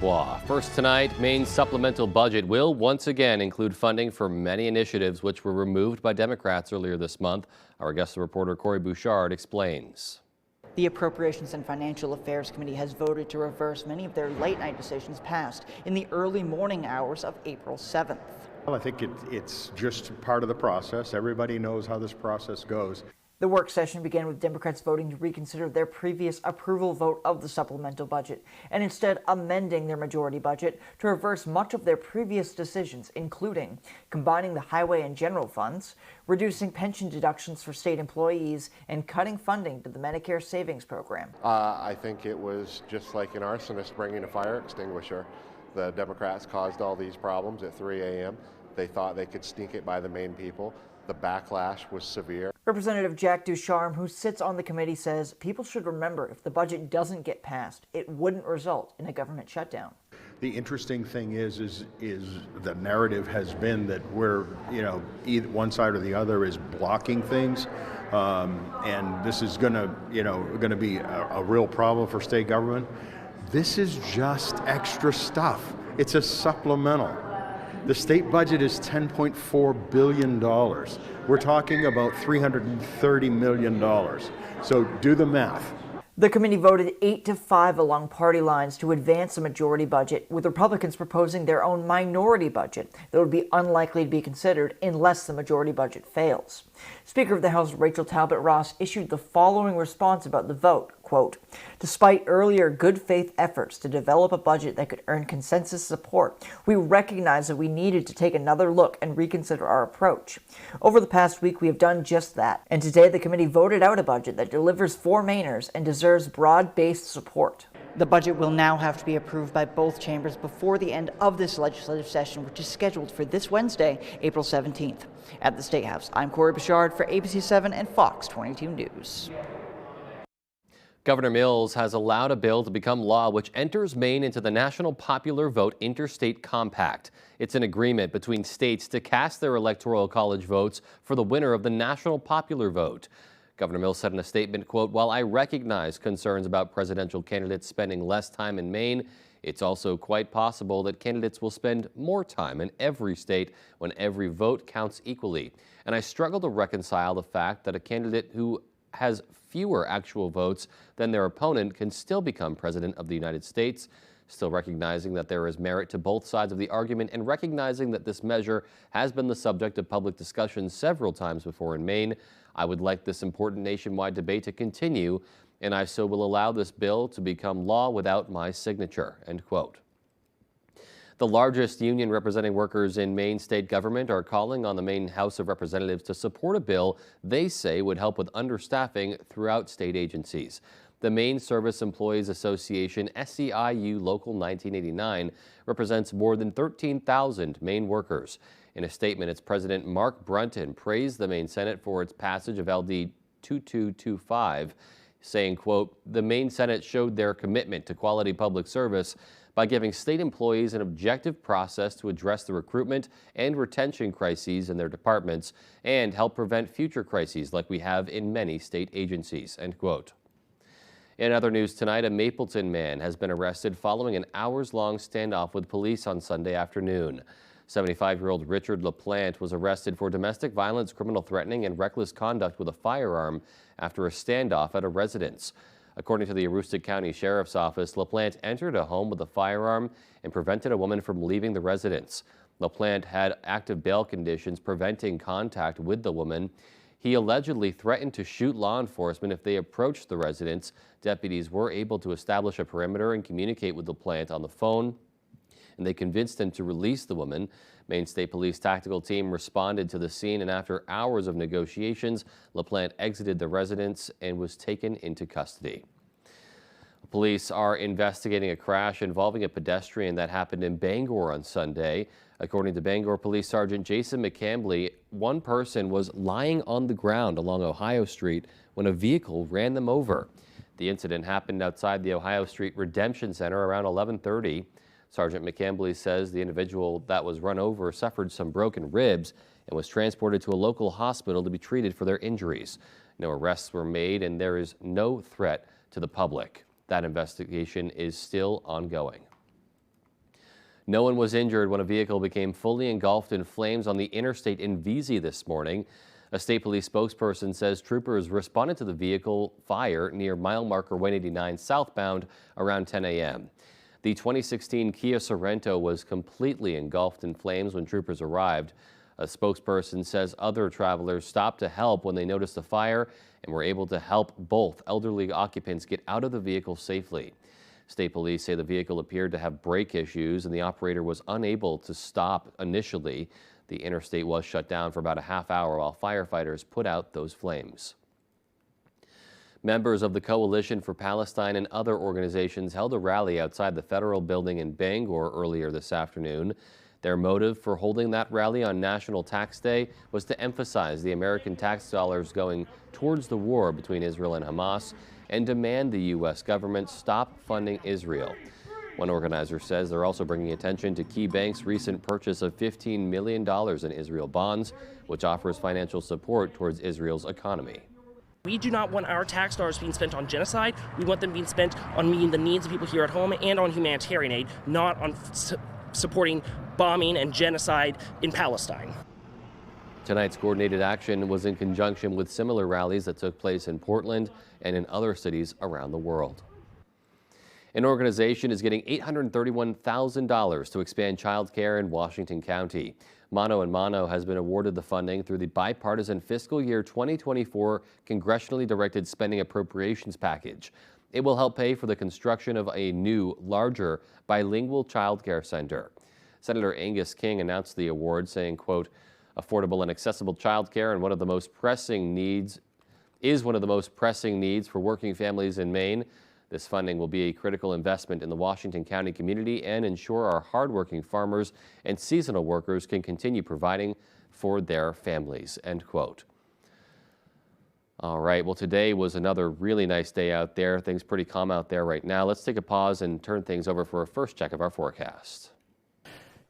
First tonight, Maine's supplemental budget will once again include funding for many initiatives which were removed by Democrats earlier this month. Our guest reporter Corey Bouchard explains. The Appropriations and Financial Affairs Committee has voted to reverse many of their late-night decisions passed in the early morning hours of April 7th. Well, I think it's just part of the process. Everybody knows how this process goes. The work session began with Democrats voting to reconsider their previous approval vote of the supplemental budget and instead amending their majority budget to reverse much of their previous decisions, including combining the highway and general funds, reducing pension deductions for state employees, and cutting funding to the Medicare Savings Program. I think it was just like an arsonist bringing a fire extinguisher. The Democrats caused all these problems at 3 a.m. They thought they could sneak it by the Maine people. The backlash was severe. Representative Jack Ducharme, who sits on the committee, says people should remember if the budget doesn't get passed, it wouldn't result in a government shutdown. The interesting thing is the narrative has been that we're, either one side or the other is blocking things, and this is going to be a real problem for state government. This is just extra stuff. It's a supplemental. The state budget is $10.4 billion. We're talking about $330 million. So do the math. The committee voted 8-5 along party lines to advance a majority budget, with Republicans proposing their own minority budget that would be unlikely to be considered unless the majority budget fails. Speaker of the House Rachel Talbot Ross issued the following response about the vote, quote, "Despite earlier good faith efforts to develop a budget that could earn consensus support, we recognize that we needed to take another look and reconsider our approach. Over the past week, we have done just that, and today the committee voted out a budget that delivers for Mainers and deserves broad-based support." The budget will now have to be approved by both chambers before the end of this legislative session, which is scheduled for this Wednesday, April 17th. At the State House, I'm Corey Bouchard for ABC 7 and Fox 22 News. Governor Mills has allowed a bill to become law which enters Maine into the National Popular Vote Interstate Compact. It's an agreement between states to cast their electoral college votes for the winner of the National Popular Vote. Governor Mills said in a statement, quote, "While I recognize concerns about presidential candidates spending less time in Maine, it's also quite possible that candidates will spend more time in every state when every vote counts equally. And I struggle to reconcile the fact that a candidate who has fewer actual votes than their opponent can still become president of the United States, still recognizing that there is merit to both sides of the argument and recognizing that this measure has been the subject of public discussion several times before in Maine. I would like this important nationwide debate to continue, and I so will allow this bill to become law without my signature," end quote. The largest union representing workers in Maine state government are calling on the Maine House of Representatives to support a bill they say would help with understaffing throughout state agencies. The Maine Service Employees Association, SEIU Local 1989, represents more than 13,000 Maine workers. In a statement, its president, Mark Brunton, praised the Maine Senate for its passage of LD 2225, saying, quote, "The Maine Senate showed their commitment to quality public service by giving state employees an objective process to address the recruitment and retention crises in their departments and help prevent future crises like we have in many state agencies," end quote. In other news tonight, a Mapleton man has been arrested following an hours-long standoff with police on Sunday afternoon. 75-year-old Richard LaPlante was arrested for domestic violence, criminal threatening, and reckless conduct with a firearm after a standoff at a residence. According to the Aroostook County Sheriff's Office, LaPlante entered a home with a firearm and prevented a woman from leaving the residence. LaPlante had active bail conditions preventing contact with the woman. He allegedly threatened to shoot law enforcement if they approached the residence. Deputies were able to establish a perimeter and communicate with LaPlante on the phone, and they convinced him to release the woman. Maine State Police tactical team responded to the scene, and after hours of negotiations, LaPlante exited the residence and was taken into custody. Police are investigating a crash involving a pedestrian that happened in Bangor on Sunday. According to Bangor Police Sergeant Jason McCambly, one person was lying on the ground along Ohio Street when a vehicle ran them over. The incident happened outside the Ohio Street Redemption Center around 11:30. Sergeant McCambly says the individual that was run over suffered some broken ribs and was transported to a local hospital to be treated for their injuries. No arrests were made, and there is no threat to the public. That investigation is still ongoing. No one was injured when a vehicle became fully engulfed in flames on the interstate in Vesey this morning. A state police spokesperson says troopers responded to the vehicle fire near mile marker 189 southbound around 10 a.m. The 2016 Kia Sorento was completely engulfed in flames when troopers arrived. A spokesperson says other travelers stopped to help when they noticed the fire and were able to help both elderly occupants get out of the vehicle safely. State police say the vehicle appeared to have brake issues and the operator was unable to stop initially. The interstate was shut down for about a half hour while firefighters put out those flames. Members of the Coalition for Palestine and other organizations held a rally outside the federal building in Bangor earlier this afternoon. Their motive for holding that rally on National Tax Day was to emphasize the American tax dollars going towards the war between Israel and Hamas and demand the U.S. government stop funding Israel. One organizer says they're also bringing attention to KeyBank's recent purchase of $15 million in Israel bonds, which offers financial support towards Israel's economy. We do not want our tax dollars being spent on genocide. We want them being spent on meeting the needs of people here at home and on humanitarian aid, not on supporting bombing and genocide in Palestine. Tonight's coordinated action was in conjunction with similar rallies that took place in Portland and in other cities around the world. An organization is getting $831,000 to expand child care in Washington County. Mano & Mano has been awarded the funding through the bipartisan fiscal year 2024 congressionally directed spending appropriations package. It will help pay for the construction of a new, larger, bilingual child care center. Senator Angus King announced the award, saying, quote, affordable and accessible child care and one of the most pressing needs for working families in Maine. This funding will be a critical investment in the Washington County community and ensure our hardworking farmers and seasonal workers can continue providing for their families, end quote. All right, well, today was another really nice day out there. Things pretty calm out there right now. Let's take a pause and turn things over for a first check of our forecast.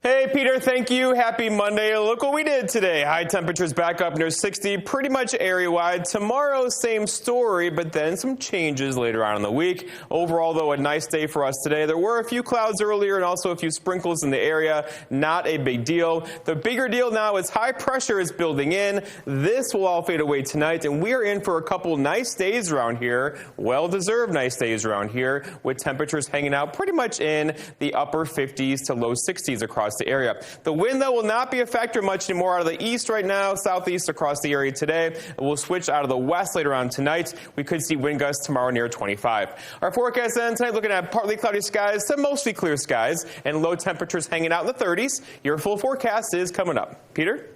Hey, Peter, thank you. Happy Monday. Look what we did today. High temperatures back up near 60, pretty much area-wide. Tomorrow, same story, but then some changes later on in the week. Overall, though, a nice day for us today. There were a few clouds earlier and also a few sprinkles in the area. Not a big deal. The bigger deal now is high pressure is building in. This will all fade away tonight, and we are in for a couple nice days around here. Well-deserved nice days around here, with temperatures hanging out pretty much in the upper 50s to low 60s across the area. The wind, though, will not be a factor much anymore out of the east right now, southeast across the area today. It will switch out of the west later on tonight. We could see wind gusts tomorrow near 25. Our forecast then tonight looking at partly cloudy skies to mostly clear skies and low temperatures hanging out in the 30s. Your full forecast is coming up. Peter?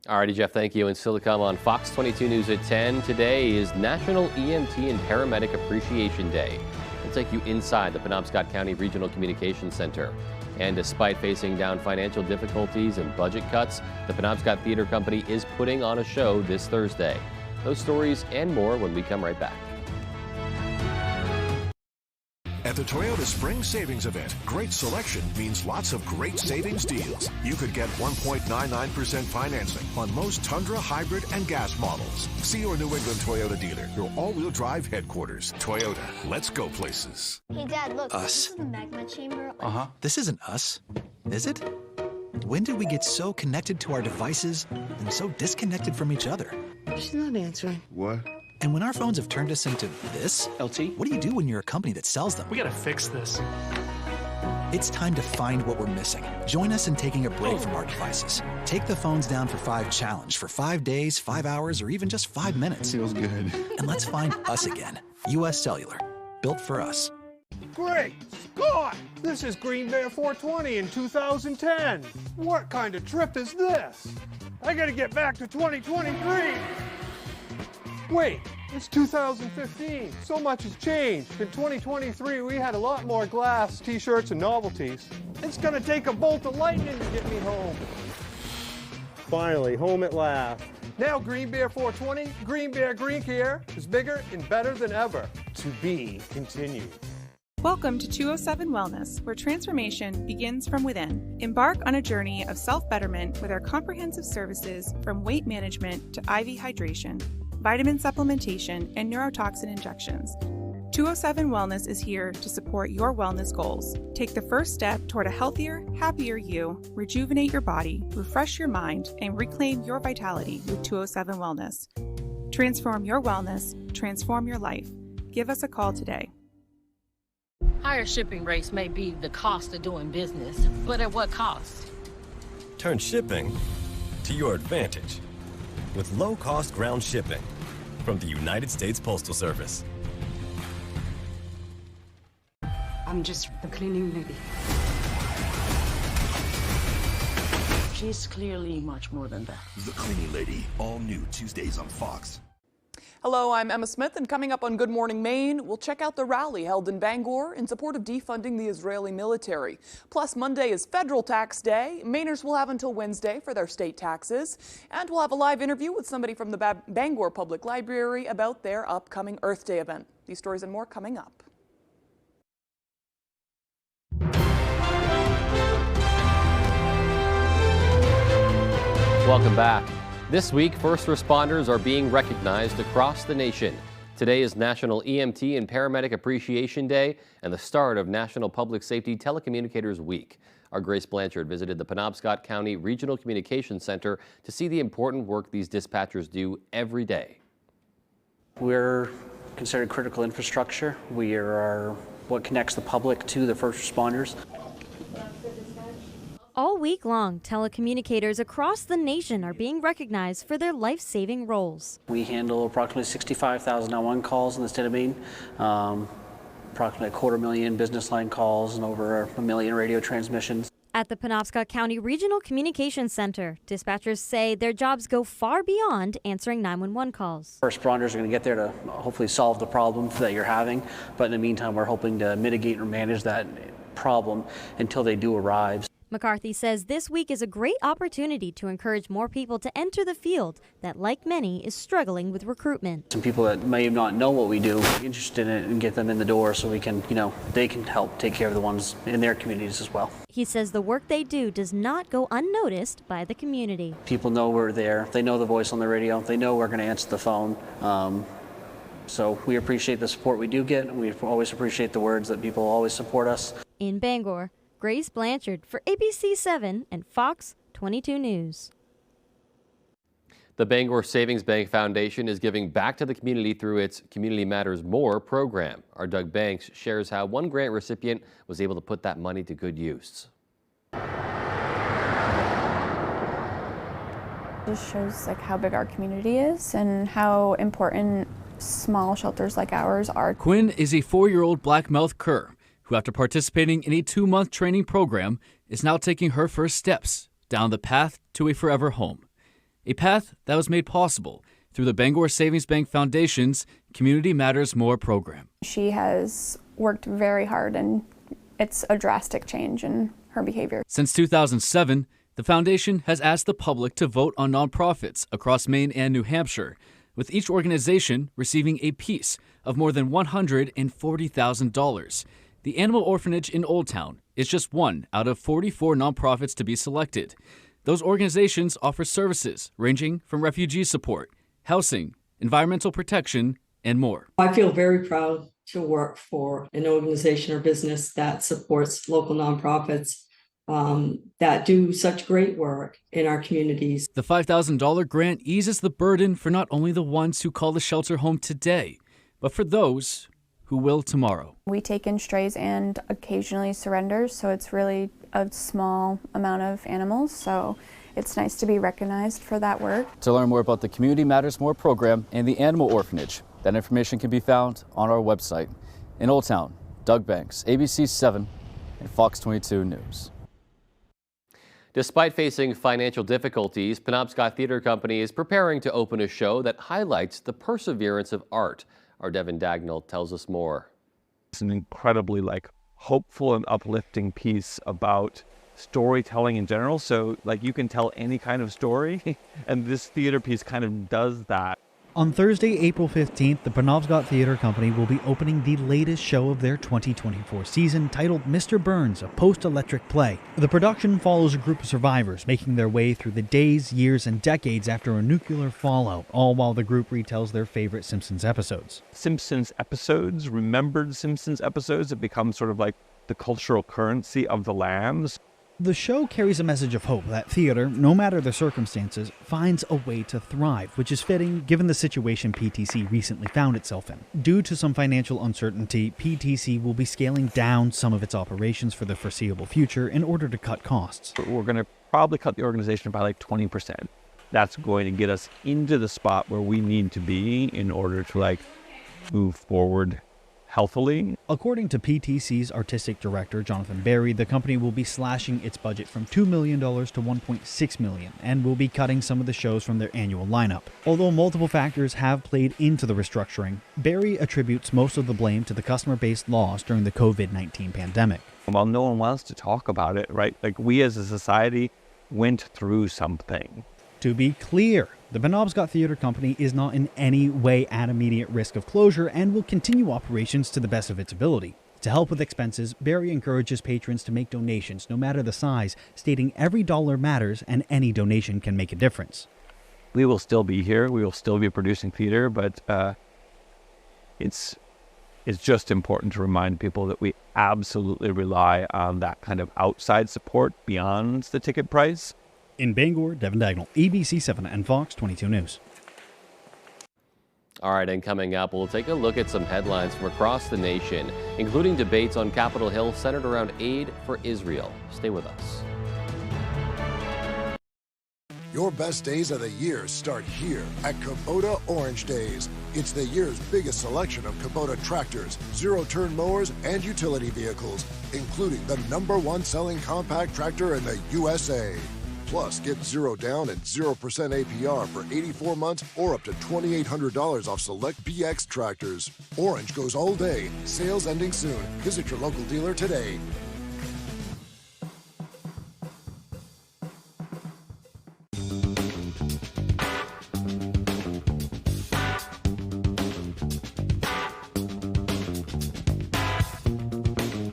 All righty, Jeff, thank you. And still to come on Fox 22 News at 10, today is National EMT and Paramedic Appreciation Day. We'll take you inside the Penobscot County Regional Communications Center. And despite facing down financial difficulties and budget cuts, the Penobscot Theater Company is putting on a show this Thursday. Those stories and more when we come right back. At the Toyota Spring Savings Event, great selection means lots of great savings deals. You could get 1.99% financing on most Tundra hybrid and gas models. See your New England Toyota dealer, your all-wheel drive headquarters. Toyota, let's go places. Hey, Dad, look. Us. This is the magma chamber. This isn't us, is it? When did we get so connected to our devices and so disconnected from each other? She's not answering. What? And when our phones have turned us into this, LT, what do you do when you're a company that sells them? we gotta fix this. It's time to find what we're missing. Join us in taking a break from our devices. Take the phones down for 5 challenge for 5 days, 5 hours, or even just 5 minutes. Feels good. And let's find us again. U.S. Cellular, built for us. Great Scott! This is Green Bear 420 in 2010. What kind of trip is this? I gotta get back to 2023. Wait, it's 2015. So much has changed. In 2023, we had a lot more glass, t-shirts, and novelties. It's gonna take a bolt of lightning to get me home. Finally, home at last. Now Green Bear 420, Green Bear Green Care is bigger and better than ever. To be continued. Welcome to 207 Wellness, where transformation begins from within. Embark on a journey of self-betterment with our comprehensive services from weight management to IV hydration, vitamin supplementation, and neurotoxin injections. 207 Wellness is here to support your wellness goals. Take the first step toward a healthier, happier you. Rejuvenate your body, refresh your mind, and reclaim your vitality with 207 Wellness. Transform your wellness, transform your life. Give us a call today. Higher shipping rates may be the cost of doing business, but at what cost? Turn shipping to your advantage with low-cost ground shipping from the United States Postal Service. I'm just the cleaning lady. She's clearly much more than that. The Cleaning Lady, all new Tuesdays on Fox. Hello, I'm Emma Smith, and coming up on Good Morning Maine, we'll check out the rally held in Bangor in support of defunding the Israeli military. Plus, Monday is federal tax day. Mainers will have until Wednesday for their state taxes. And we'll have a live interview with somebody from the Bangor Public Library about their upcoming Earth Day event. These stories and more coming up. Welcome back. This week, first responders are being recognized across the nation. Today is National EMT and Paramedic Appreciation Day and the start of National Public Safety Telecommunicators Week. Our Grace Blanchard visited the Penobscot County Regional Communications Center to see the important work these dispatchers do every day. We're considered critical infrastructure. We are what connects the public to the first responders. All week long, telecommunicators across the nation are being recognized for their life-saving roles. We handle approximately 65,000 911 calls in the state of Maine, approximately 250,000 business line calls, and over 1 million radio transmissions. At the Penobscot County Regional Communications Center, dispatchers say their jobs go far beyond answering 911 calls. First responders are going to get there to hopefully solve the problem that you're having, but in the meantime, we're hoping to mitigate or manage that problem until they do arrive. McCarthy says this week is a great opportunity to encourage more people to enter the field that, like many, is struggling with recruitment. Some people that may not know what we do, interested in it, and get them in the door so we can, they can help take care of the ones in their communities as well. He says the work they do does not go unnoticed by the community. People know we're there. They know the voice on the radio. They know we're going to answer the phone. So we appreciate the support we do get, and we always appreciate the words that people always support us. In Bangor, Grace Blanchard for ABC 7 and Fox 22 News. The Bangor Savings Bank Foundation is giving back to the community through its Community Matters More program. Our Doug Banks shares how one grant recipient was able to put that money to good use. Just shows how big our community is and how important small shelters like ours are. Quinn is a 4-year-old black-mouthed cur who, after participating in a 2-month training program, is now taking her first steps down the path to a forever home. A path that was made possible through the Bangor Savings Bank Foundation's Community Matters More program. She has worked very hard, and it's a drastic change in her behavior. Since 2007, the foundation has asked the public to vote on nonprofits across Maine and New Hampshire, with each organization receiving a piece of more than $140,000. The Animal Orphanage in Old Town is just one out of 44 nonprofits to be selected. Those organizations offer services ranging from refugee support, housing, environmental protection, and more. I feel very proud to work for an organization or business that supports local nonprofits that do such great work in our communities. The $5,000 grant eases the burden for not only the ones who call the shelter home today, but for those who will tomorrow. We take in strays and occasionally surrenders, so it's really a small amount of animals, so it's nice to be recognized for that work. To learn more about the Community Matters More program and the Animal Orphanage, that information can be found on our website. In Old Town, Doug Banks, ABC 7 and Fox 22 News. Despite facing financial difficulties, Penobscot Theater Company is preparing to open a show that highlights the perseverance of art. Our Devin Dagnall tells us more. It's an incredibly hopeful and uplifting piece about storytelling in general. So you can tell any kind of story, and this theater piece kind of does that. On Thursday, April 15th, the Penobscot Theatre Company will be opening the latest show of their 2024 season, titled Mr. Burns, a post-electric play. The production follows a group of survivors making their way through the days, years, and decades after a nuclear fallout, all while the group retells their favorite Simpsons episodes. Simpsons episodes, remembered Simpsons episodes, have become sort of like the cultural currency of the lands. The show carries a message of hope that theater, no matter the circumstances, finds a way to thrive, which is fitting given the situation PTC recently found itself in. Due to some financial uncertainty, PTC will be scaling down some of its operations for the foreseeable future in order to cut costs. We're going to probably cut the organization by like 20%. That's going to get us into the spot where we need to be in order to move forward healthily. According to PTC's artistic director, Jonathan Barry, the company will be slashing its budget from $2 million to $1.6 million and will be cutting some of the shows from their annual lineup. Although multiple factors have played into the restructuring, Barry attributes most of the blame to the customer-based loss during the COVID-19 pandemic. While no one wants to talk about it, right? We as a society went through something. To be clear, the Penobscot Theatre Company is not in any way at immediate risk of closure and will continue operations to the best of its ability. To help with expenses, Barry encourages patrons to make donations, no matter the size, stating every dollar matters and any donation can make a difference. We will still be here. We will still be producing theater, but it's just important to remind people that we absolutely rely on that kind of outside support beyond the ticket price. In Bangor, Devin Dagnall, ABC 7 and Fox 22 News. All right, and coming up, we'll take a look at some headlines from across the nation, including debates on Capitol Hill centered around aid for Israel. Stay with us. Your best days of the year start here at Kubota Orange Days. It's the year's biggest selection of Kubota tractors, zero-turn mowers, and utility vehicles, including the #1 selling compact tractor in the USA. Plus, get 0 down and 0% APR for 84 months or up to $2,800 off select BX tractors. Orange goes all day. Sales ending soon. Visit your local dealer today.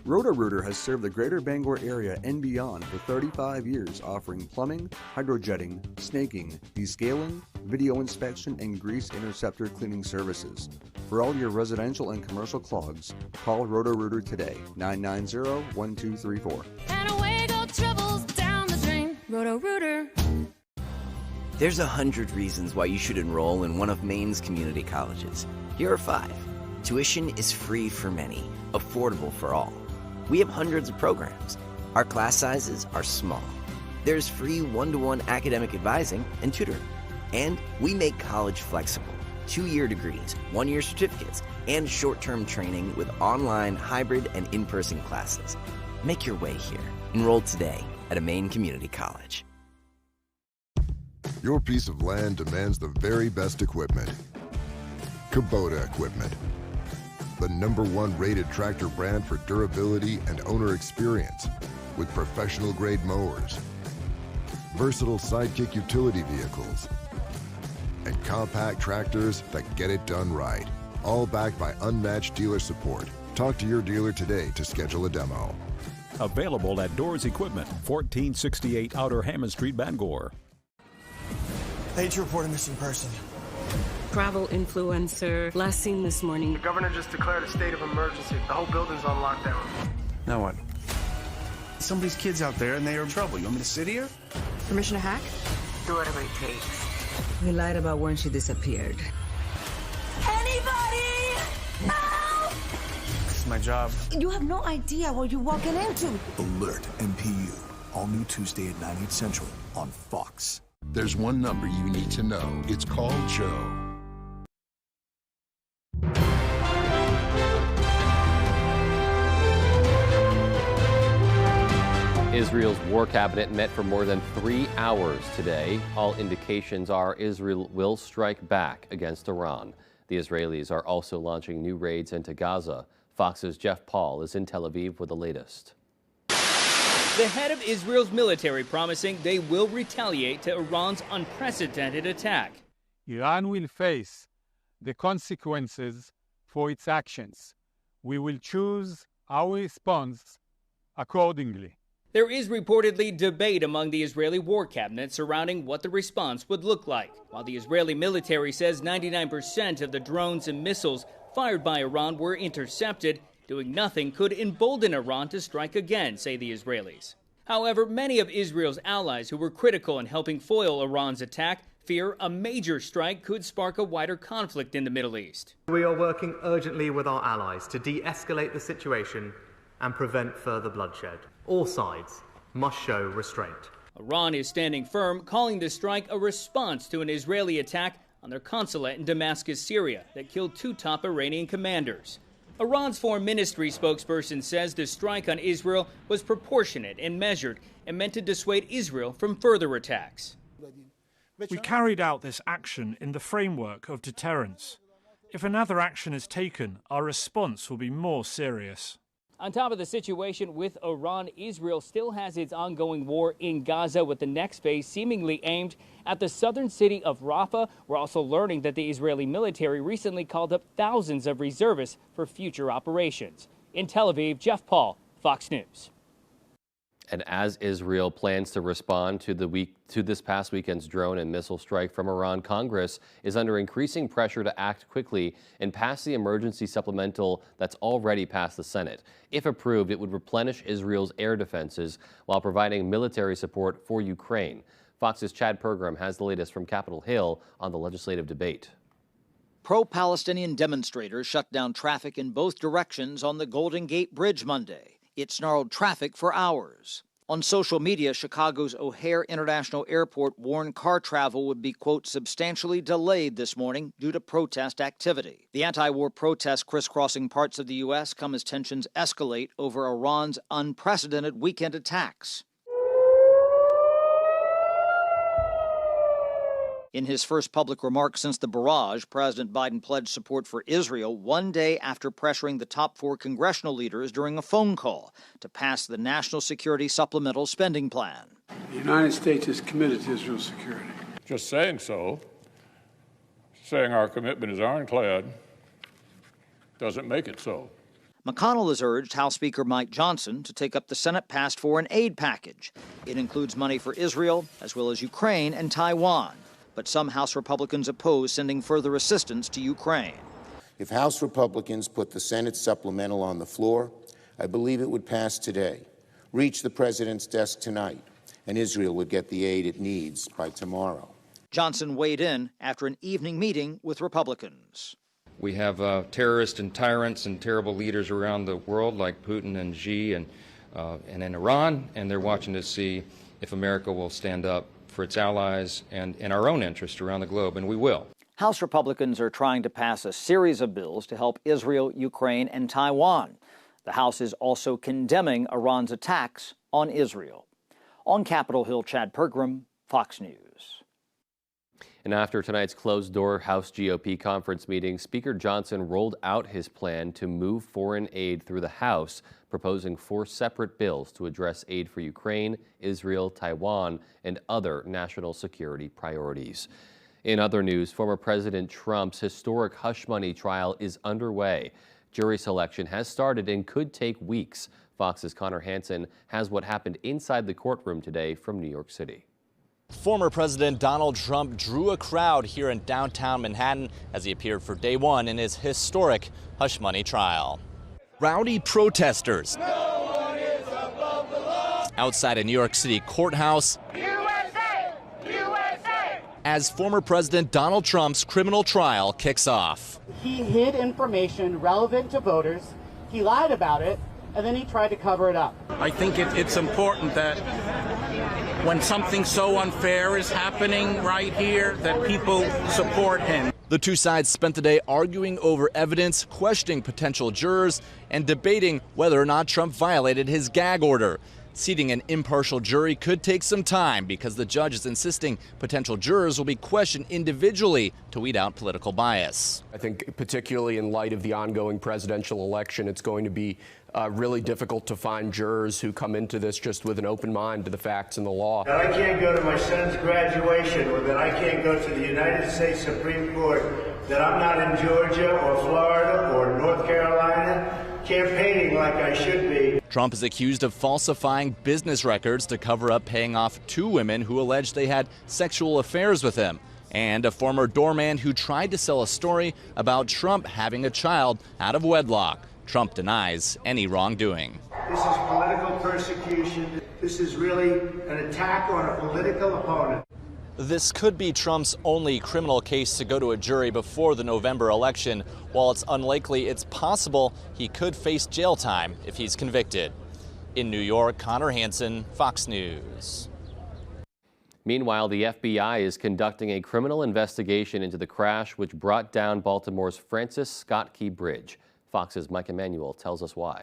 Roto-Rooter has served the greater Bangor area and beyond for 35 years, offering plumbing, hydrojetting, snaking, descaling, video inspection, and grease interceptor cleaning services. For all your residential and commercial clogs, call Roto-Rooter today, 990-1234. And away go troubles down the drain. Roto-Rooter. There's 100 reasons why you should enroll in one of Maine's community colleges. Here are 5. Tuition is free for many, affordable for all. We have hundreds of programs. Our class sizes are small. There's free one-to-one academic advising and tutoring. And we make college flexible. 2-year degrees, 1-year certificates, and short-term training with online, hybrid, and in-person classes. Make your way here. Enroll today at a Maine community college. Your piece of land demands the very best equipment. Kubota equipment. The #1 rated tractor brand for durability and owner experience, with professional grade mowers, versatile sidekick utility vehicles, and compact tractors that get it done right. All backed by unmatched dealer support. Talk to your dealer today to schedule a demo. Available at Doors Equipment, 1468 Outer Hammond Street, Bangor. I hate to report a missing person. Travel influencer, last seen this morning. The governor just declared a state of emergency. The whole building's on lockdown. Now what? Somebody's kids out there and they are in trouble. You want me to sit here? Permission to hack? Do whatever it takes. We lied about when she disappeared. Anybody? Help! This is my job. You have no idea what you're walking into. Alert MPU. All new Tuesday at 9, 8 Central on Fox. There's one number you need to know. It's called Joe. Israel's war cabinet met for more than 3 hours today. All indications are Israel will strike back against Iran. The Israelis are also launching new raids into Gaza. Fox's Jeff Paul is in Tel Aviv with the latest. The head of Israel's military promising they will retaliate to Iran's unprecedented attack. Iran will face the consequences for its actions. We will choose our response accordingly. There is reportedly debate among the Israeli war cabinet surrounding what the response would look like. While the Israeli military says 99% of the drones and missiles fired by Iran were intercepted, doing nothing could embolden Iran to strike again, say the Israelis. However, many of Israel's allies who were critical in helping foil Iran's attack fear a major strike could spark a wider conflict in the Middle East. We are working urgently with our allies to de-escalate the situation and prevent further bloodshed. All sides must show restraint. Iran is standing firm, calling the strike a response to an Israeli attack on their consulate in Damascus, Syria, that killed 2 top Iranian commanders. Iran's foreign ministry spokesperson says the strike on Israel was proportionate and measured and meant to dissuade Israel from further attacks. We carried out this action in the framework of deterrence. If another action is taken, our response will be more serious. On top of the situation with Iran, Israel still has its ongoing war in Gaza, with the next phase seemingly aimed at the southern city of Rafah. We're also learning that the Israeli military recently called up thousands of reservists for future operations. In Tel Aviv, Jeff Paul, Fox News. And as Israel plans to respond to this past weekend's drone and missile strike from Iran, Congress is under increasing pressure to act quickly and pass the emergency supplemental that's already passed the Senate. If approved, it would replenish Israel's air defenses while providing military support for Ukraine. Fox's Chad Pergram has the latest from Capitol Hill on the legislative debate. Pro-Palestinian demonstrators shut down traffic in both directions on the Golden Gate Bridge Monday. It snarled traffic for hours. On social media, Chicago's O'Hare International Airport warned car travel would be, quote, substantially delayed this morning due to protest activity. The anti-war protests crisscrossing parts of the U.S. come as tensions escalate over Iran's unprecedented weekend attacks. In his first public remarks since the barrage, President Biden pledged support for Israel 1 day after pressuring the top 4 congressional leaders during a phone call to pass the National Security Supplemental Spending Plan. The United States is committed to Israel's security. Just saying so, saying our commitment is ironclad, doesn't make it so. McConnell has urged House Speaker Mike Johnson to take up the Senate-passed foreign aid package. It includes money for Israel, as well as Ukraine and Taiwan. But some House Republicans oppose sending further assistance to Ukraine. If House Republicans put the Senate supplemental on the floor, I believe it would pass today, reach the president's desk tonight, and Israel would get the aid it needs by tomorrow. Johnson weighed in after an evening meeting with Republicans. We have terrorists and tyrants and terrible leaders around the world like Putin and Xi and in Iran, and they're watching to see if America will stand up for its allies and in our own interest around the globe, and we will. House Republicans are trying to pass a series of bills to help Israel, Ukraine, and Taiwan. The House is also condemning Iran's attacks on Israel. On Capitol Hill, Chad Pergram, Fox News. And after tonight's closed-door House GOP conference meeting, Speaker Johnson rolled out his plan to move foreign aid through the House, proposing 4 separate bills to address aid for Ukraine, Israel, Taiwan, and other national security priorities. In other news, former President Trump's historic hush money trial is underway. Jury selection has started and could take weeks. Fox's Connor Hansen has what happened inside the courtroom today from New York City. Former President Donald Trump drew a crowd here in downtown Manhattan as he appeared for day 1 in his historic hush money trial. Rowdy protesters outside a New York City courthouse USA! USA! As former President Donald Trump's criminal trial kicks off. He hid information relevant to voters, he lied about it, and then he tried to cover it up. I think it's important that when something so unfair is happening right here, that people support him. The two sides spent the day arguing over evidence, questioning potential jurors, and debating whether or not Trump violated his gag order. Seating an impartial jury could take some time because the judge is insisting potential jurors will be questioned individually to weed out political bias. I think particularly in light of the ongoing presidential election, it's going to be really difficult to find jurors who come into this just with an open mind to the facts and the law. That I can't go to my son's graduation, or that I can't go to the United States Supreme Court, that I'm not in Georgia or Florida or North Carolina campaigning like I should be. Trump is accused of falsifying business records to cover up paying off 2 women who alleged they had sexual affairs with him, and a former doorman who tried to sell a story about Trump having a child out of wedlock. Trump denies any wrongdoing. This is political persecution. This is really an attack on a political opponent. This could be Trump's only criminal case to go to a jury before the November election. While it's unlikely, it's possible he could face jail time if he's convicted. In New York, Connor Hansen, Fox News. Meanwhile, the FBI is conducting a criminal investigation into the crash which brought down Baltimore's Francis Scott Key Bridge. Fox's Mike Emanuel tells us why.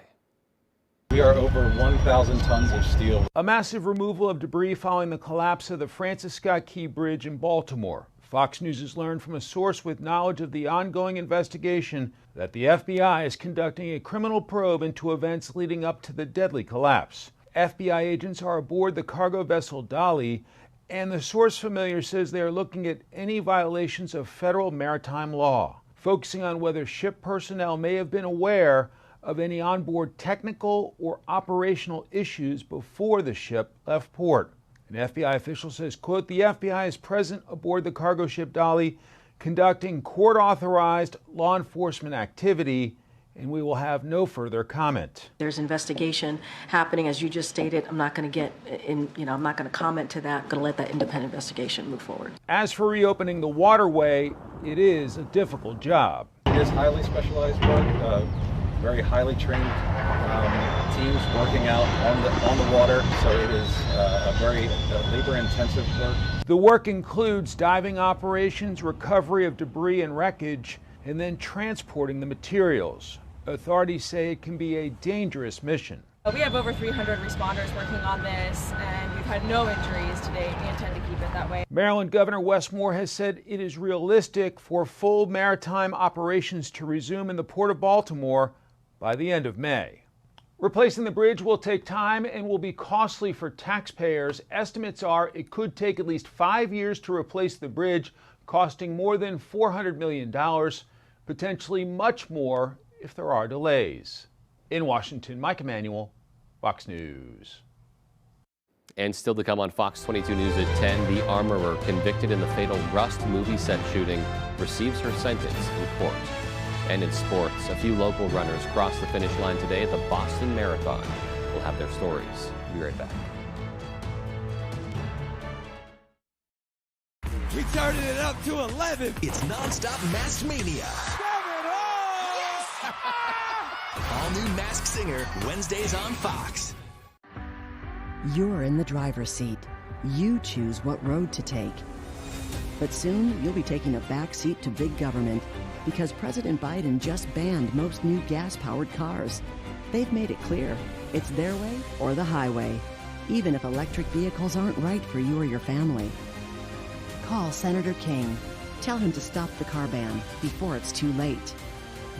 We are over 1,000 tons of steel. A massive removal of debris following the collapse of the Francis Scott Key Bridge in Baltimore. Fox News has learned from a source with knowledge of the ongoing investigation that the FBI is conducting a criminal probe into events leading up to the deadly collapse. FBI agents are aboard the cargo vessel Dolly, and the source familiar says they are looking at any violations of federal maritime law, focusing on whether ship personnel may have been aware of any onboard technical or operational issues before the ship left port. An FBI official says, quote, "The FBI is present aboard the cargo ship Dolly, conducting court-authorized law enforcement activity, and we will have no further comment." There's investigation happening, as you just stated. I'm not going to get in, I'm not going to comment to that. I'm going to let that independent investigation move forward. As for reopening the waterway, it is a difficult job. It is highly specialized work, very highly trained teams working out on the water, so it is a very labor-intensive work. The work includes diving operations, recovery of debris and wreckage, and then transporting the materials. Authorities say it can be a dangerous mission. We have over 300 responders working on this, and we've had no injuries to date. We intend to keep it that way. Maryland Governor Wes Moore has said it is realistic for full maritime operations to resume in the Port of Baltimore by the end of May. Replacing the bridge will take time and will be costly for taxpayers. Estimates are it could take at least 5 years to replace the bridge, costing more than $400 million, potentially much more if there are delays. In Washington, Mike Emanuel, Fox News. And still to come on Fox 22 News at 10, the armorer convicted in the fatal Rust movie set shooting receives her sentence in court. And in sports, a few local runners crossed the finish line today at the Boston Marathon. We'll have their stories. Be right back. We turned it up to 11. It's nonstop Mask Mania. Yes! All new Masked Singer, Wednesdays on Fox. You're in the driver's seat. You choose what road to take. But soon, you'll be taking a back seat to big government because President Biden just banned most new gas-powered cars. They've made it clear it's their way or the highway, even if electric vehicles aren't right for you or your family. Call Senator King. Tell him to stop the car ban before it's too late.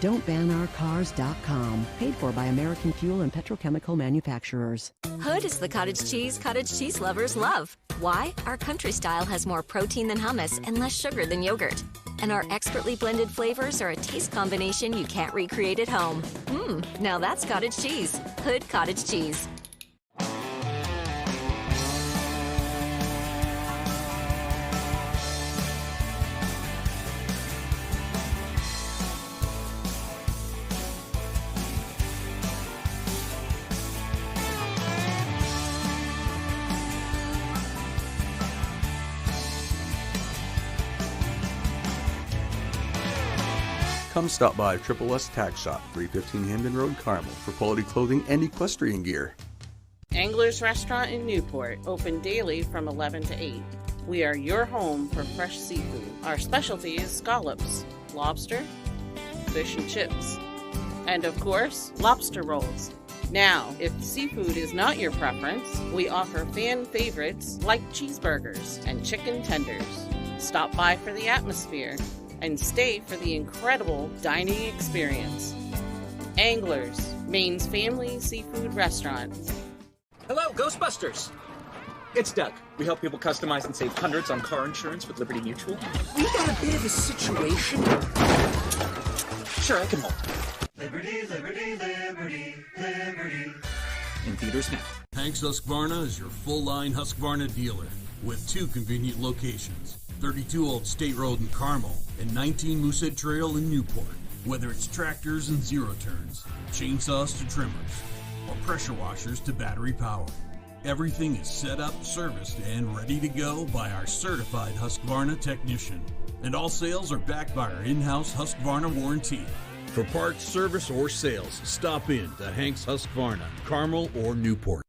Don'tBanOurCars.com. Paid for by American Fuel and Petrochemical Manufacturers. Hood is the cottage cheese lovers love. Why? Our country style has more protein than hummus and less sugar than yogurt. And our expertly blended flavors are a taste combination you can't recreate at home. Now that's cottage cheese. Hood Cottage Cheese. Come stop by Triple S Tack Shop, 315 Hamden Road, Carmel, for quality clothing and equestrian gear. Angler's Restaurant in Newport, open daily from 11 to 8. We are your home for fresh seafood. Our specialty is scallops, lobster, fish and chips, and of course, lobster rolls. Now, if seafood is not your preference, we offer fan favorites like cheeseburgers and chicken tenders. Stop by for the atmosphere and stay for the incredible dining experience. Anglers, Maine's family seafood restaurant. Hello, Ghostbusters. It's Doug. We help people customize and save hundreds on car insurance with Liberty Mutual. We got a bit of a situation. Sure, I can hold. Liberty, liberty, liberty, liberty. In theaters now. Hank's Husqvarna is your full-line Husqvarna dealer with 2 convenient locations, 32 Old State Road in Carmel and 19 Moosehead Trail in Newport. Whether it's tractors and zero-turns, chainsaws to trimmers, or pressure washers to battery power, everything is set up, serviced, and ready to go by our certified Husqvarna technician. And all sales are backed by our in-house Husqvarna warranty. For parts, service, or sales, stop in to Hank's Husqvarna, Carmel or Newport.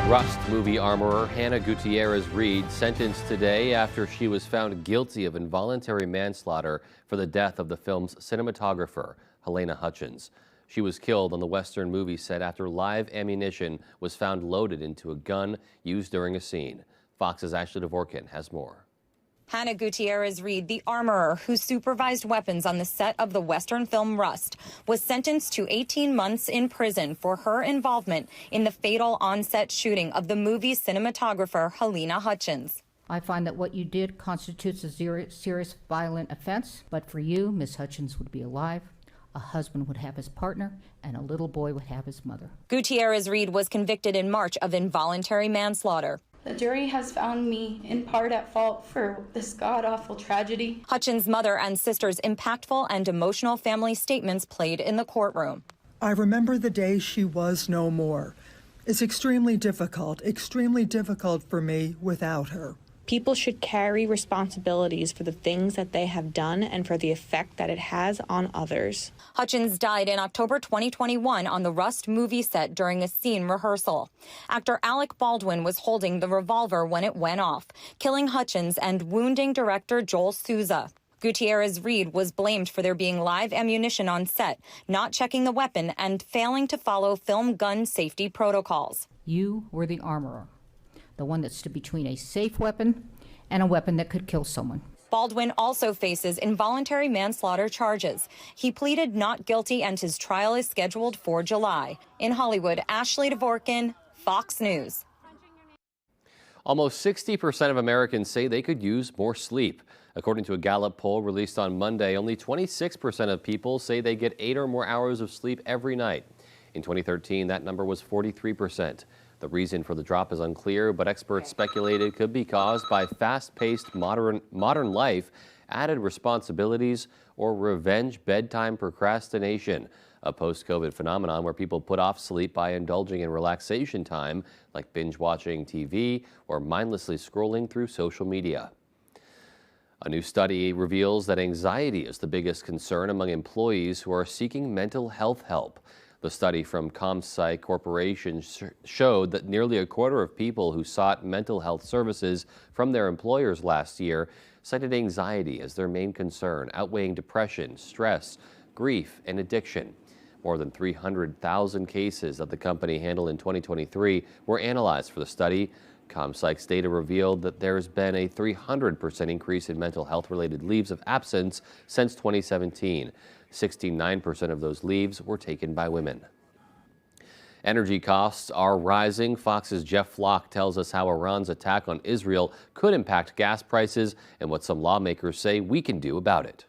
Rust movie armorer Hannah Gutierrez-Reed sentenced today after she was found guilty of involuntary manslaughter for the death of the film's cinematographer, Helena Hutchins. She was killed on the Western movie set after live ammunition was found loaded into a gun used during a scene. Fox's Ashley Dvorkin has more. Hannah Gutierrez-Reed, the armorer who supervised weapons on the set of the Western film Rust, was sentenced to 18 months in prison for her involvement in the fatal on-set shooting of the movie's cinematographer, Helena Hutchins. I find that what you did constitutes a serious violent offense, but for you, Miss Hutchins would be alive, a husband would have his partner, and a little boy would have his mother. Gutierrez-Reed was convicted in March of involuntary manslaughter. The jury has found me in part at fault for this god-awful tragedy. Hutchins' mother and sister's impactful and emotional family statements played in the courtroom. I remember the day she was no more. It's extremely difficult for me without her. People should carry responsibilities for the things that they have done and for the effect that it has on others. Hutchins died in October 2021 on the Rust movie set during a scene rehearsal. Actor Alec Baldwin was holding the revolver when it went off, killing Hutchins and wounding director Joel Souza. Gutierrez-Reed was blamed for there being live ammunition on set, not checking the weapon, and failing to follow film gun safety protocols. You were the armorer, the one that stood between a safe weapon and a weapon that could kill someone. Baldwin also faces involuntary manslaughter charges. He pleaded not guilty and his trial is scheduled for July. In Hollywood, Ashley Dvorkin, Fox News. Almost 60% of Americans say they could use more sleep. According to a Gallup poll released on Monday, only 26% of people say they get 8 or more hours of sleep every night. In 2013, that number was 43%. The reason for the drop is unclear, but experts speculate it could be caused by fast-paced modern life, added responsibilities, or revenge bedtime procrastination, a post-COVID phenomenon where people put off sleep by indulging in relaxation time, like binge-watching TV or mindlessly scrolling through social media. A new study reveals that anxiety is the biggest concern among employees who are seeking mental health help. The study from ComPsych Corporation showed that nearly a quarter of people who sought mental health services from their employers last year cited anxiety as their main concern, outweighing depression, stress, grief, and addiction. More than 300,000 cases that the company handled in 2023 were analyzed for the study. ComPsych's data revealed that there's been a 300% increase in mental health-related leaves of absence since 2017. 69% of those leaves were taken by women. Energy costs are rising. Fox's Jeff Flock tells us how Iran's attack on Israel could impact gas prices and what some lawmakers say we can do about it.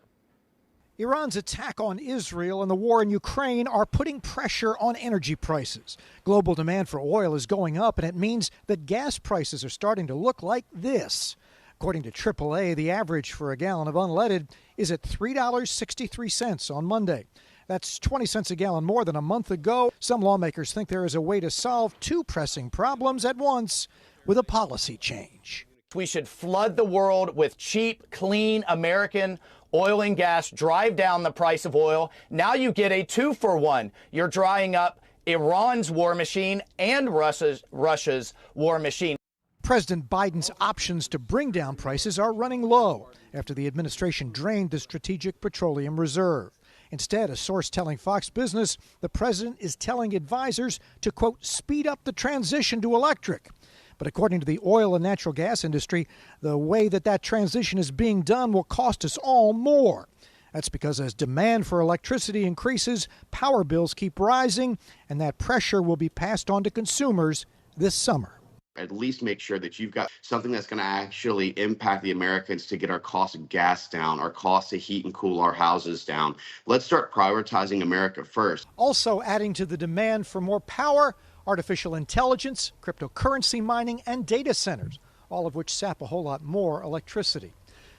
Iran's attack on Israel and the war in Ukraine are putting pressure on energy prices. Global demand for oil is going up, and it means that gas prices are starting to look like this. According to AAA, the average for a gallon of unleaded is at $3.63 on Monday. That's 20 cents a gallon more than a month ago. Some lawmakers think there is a way to solve two pressing problems at once with a policy change. We should flood the world with cheap, clean American oil and gas, drive down the price of oil. Now you get a 2-for-1. You're drying up Iran's war machine and Russia's war machine. President Biden's options to bring down prices are running low after the administration drained the Strategic Petroleum Reserve. Instead, a source telling Fox Business the president is telling advisors to, quote, speed up the transition to electric. But according to the oil and natural gas industry, the way that transition is being done will cost us all more. That's because as demand for electricity increases, power bills keep rising, and that pressure will be passed on to consumers this summer. At least make sure that you've got something that's going to actually impact the Americans to get our cost of gas down, our cost to heat and cool our houses down. Let's start prioritizing America first. Also adding to the demand for more power, artificial intelligence, cryptocurrency mining, and data centers, all of which sap a whole lot more electricity.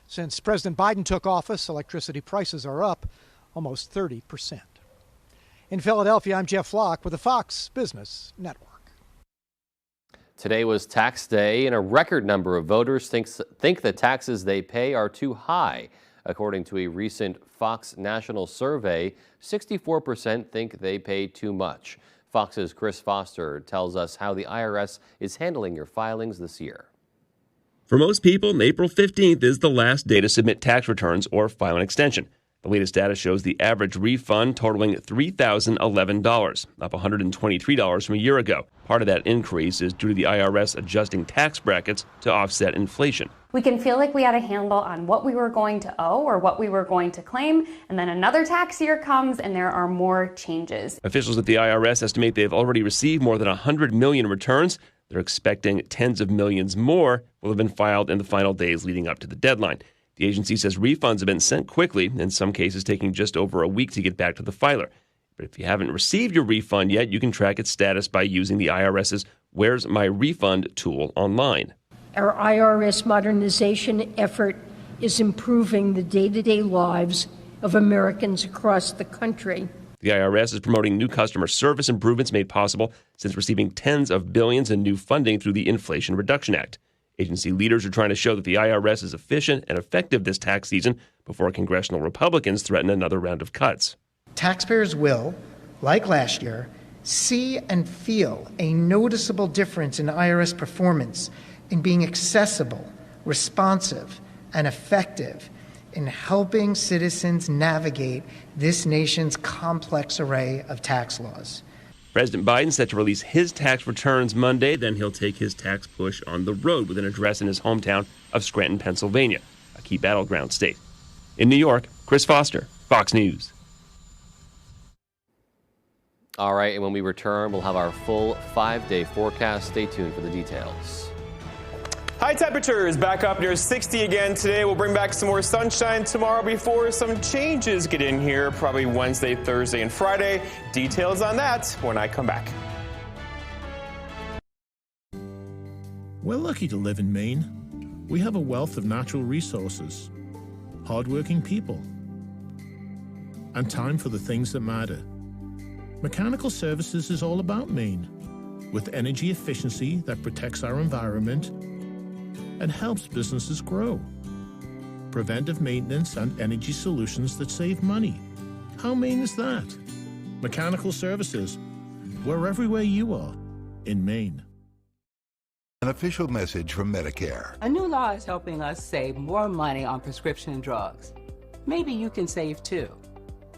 Since President Biden took office, electricity prices are up almost 30%. In Philadelphia, I'm Jeff Flock with the Fox Business Network. Today was tax day, and a record number of voters think the taxes they pay are too high. According to a recent Fox national survey, 64% think they pay too much. Fox's Chris Foster tells us how the IRS is handling your filings this year. For most people, April 15th is the last day to submit tax returns or file an extension. The latest data shows the average refund totaling $3,011, up $123 from a year ago. Part of that increase is due to the IRS adjusting tax brackets to offset inflation. We can feel like we had a handle on what we were going to owe or what we were going to claim, and then another tax year comes and there are more changes. Officials at the IRS estimate they've already received more than 100 million returns. They're expecting tens of millions more will have been filed in the final days leading up to the deadline. The agency says refunds have been sent quickly, in some cases taking just over a week to get back to the filer. But if you haven't received your refund yet, you can track its status by using the IRS's Where's My Refund tool online. Our IRS modernization effort is improving the day-to-day lives of Americans across the country. The IRS is promoting new customer service improvements made possible since receiving tens of billions in new funding through the Inflation Reduction Act. Agency leaders are trying to show that the IRS is efficient and effective this tax season before congressional Republicans threaten another round of cuts. Taxpayers will, like last year, see and feel a noticeable difference in IRS performance in being accessible, responsive, and effective in helping citizens navigate this nation's complex array of tax laws. President Biden set to release his tax returns Monday. Then he'll take his tax push on the road with an address in his hometown of Scranton, Pennsylvania, a key battleground state. In New York, Chris Foster, Fox News. All right, and when we return, we'll have our full 5-day forecast. Stay tuned for the details. High temperatures back up near 60 again today. We'll bring back some more sunshine tomorrow before some changes get in here, probably Wednesday, Thursday, and Friday. Details on that when I come back. We're lucky to live in Maine. We have a wealth of natural resources, hardworking people, and time for the things that matter. Mechanical Services is all about Maine, with energy efficiency that protects our environment and helps businesses grow. Preventive maintenance and energy solutions that save money. How Maine is that? Mechanical Services. We're everywhere you are in Maine. An official message from Medicare. A new law is helping us save more money on prescription drugs. Maybe you can save too.